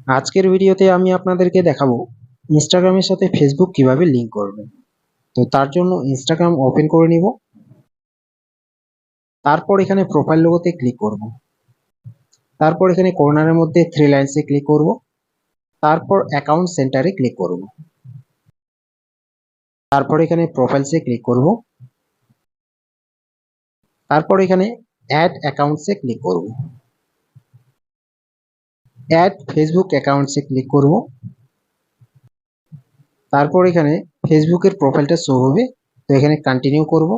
আজকের ভিডিওতে আমি আপনাদেরকে দেখাবো ইনস্টাগ্রামের সাথে ফেসবুক কিভাবে লিংক করবেন। তো তার জন্য ইনস্টাগ্রাম ওপেন করে নিব। তারপর এখানে প্রোফাইল লোগোতে ক্লিক করব। তারপর এখানে কর্নারের মধ্যে থ্রি লাইনসে ক্লিক করব। তারপর অ্যাকাউন্ট সেন্টারে ক্লিক করব। তারপর এখানে প্রোফাইলসে ক্লিক করব। তারপর এখানে অ্যাড অ্যাকাউন্টসে ক্লিক করব। অ্যাড ফেসবুক অ্যাকাউন্টসে ক্লিক করব। তারপর এখানে ফেসবুকের প্রোফাইলটা শো হবে, তো এখানে কন্টিনিউ করব।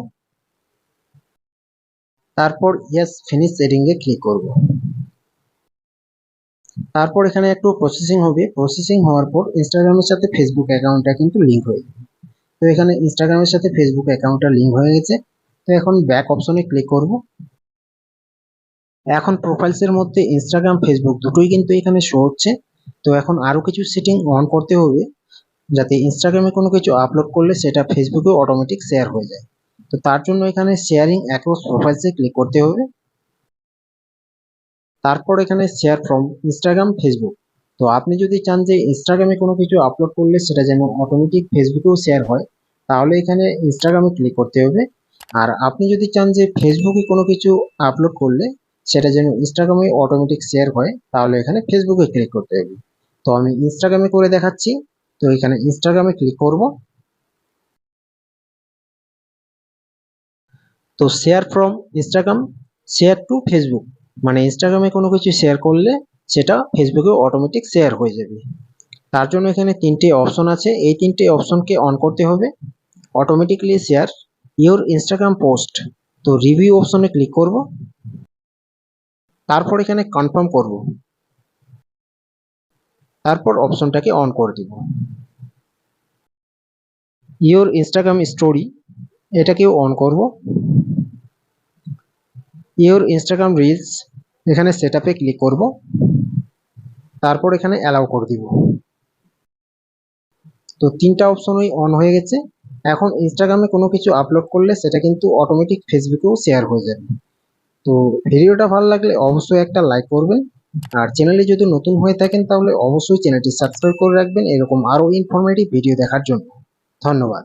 তারপর ইয়েস ফিনিশ সেটিং এ ক্লিক করব। তারপর এখানে একটু প্রসেসিং হবে, প্রসেসিং হওয়ার পর ইনস্টাগ্রামের সাথে ফেসবুক অ্যাকাউন্টটা কিন্তু লিংক হয়ে যাবে। তো এখানে ইনস্টাগ্রামের সাথে ফেসবুক অ্যাকাউন্টটা লিংক হয়ে গেছে। তো এখন ব্যাক অপশনে ক্লিক করব। এখন প্রোফাইলসের মধ্যে ইনস্টাগ্রাম ফেসবুক দুটোই কিন্তু এখানে শো হচ্ছে। তো এখন আরো কিছু সেটিং অন করতে হবে, যাতে ইনস্টাগ্রামে কোনো কিছু আপলোড করলে সেটা ফেসবুকে অটোমেটিক শেয়ার হয়ে যায়। তো তার জন্য এখানে শেয়ারিং অ্যাক্রস প্রোফাইলসে ক্লিক করতে হবে। তারপর এখানে শেয়ার ফ্রম ইনস্টাগ্রাম ফেসবুক। তো আপনি যদি চান যে ইনস্টাগ্রামে কোনো কিছু আপলোড করলে সেটা যেন অটোমেটিক ফেসবুকেও শেয়ার হয়, তাহলে এখানে ইনস্টাগ্রামে ক্লিক করতে হবে। আর আপনি যদি চান যে ফেসবুকে কোনো কিছু আপলোড করলে সেটা যেন ইনস্টাগ্রামে অটোমেটিক শেয়ার হয়, তাহলে এখানে ফেসবুকে ক্লিক করতে হবে। তো আমি ইনস্টাগ্রামে করে দেখাচ্ছি। তো এখানে ইনস্টাগ্রামে ক্লিক করব। তো share from Instagram share two Facebook, মানে ইনস্টাগ্রামে কোনো কিছু শেয়ার করলে সেটা ফেসবুকে অটোমেটিক শেয়ার হয়ে যাবে। তার জন্য এখানে তিনটে অপশন আছে, এই তিনটে অপশনকে অন করতে হবে। Automatically share your Instagram post, তো রিভিউ অপশনে ক্লিক করব। তারপর এখানে কনফার্ম করব। তারপর অপশনটাকে অন করে দিব। ইওর ইনস্টাগ্রাম স্টোরি এটাকেও অন করব। ইওর ইনস্টাগ্রাম রিলস এখানে সেট আপে ক্লিক করব। তারপর এখানে অ্যালাউ করে দিব। তো তিনটা অপশনই অন হয়ে গেছে। এখন ইনস্টাগ্রামে কোনো কিছু আপলোড করলে সেটা কিন্তু অটোমেটিক ফেসবুকেও শেয়ার হয়ে যাবে। তো ভিডিওটা ভালো লাগলে অবশ্যই একটা লাইক করবেন। আর চ্যানেলে যদি নতুন হয়ে থাকেন তাহলে অবশ্যই চ্যানেলটি সাবস্ক্রাইব করে রাখবেন এরকম আরো ইনফরমেটিভ ভিডিও দেখার জন্য। ধন্যবাদ।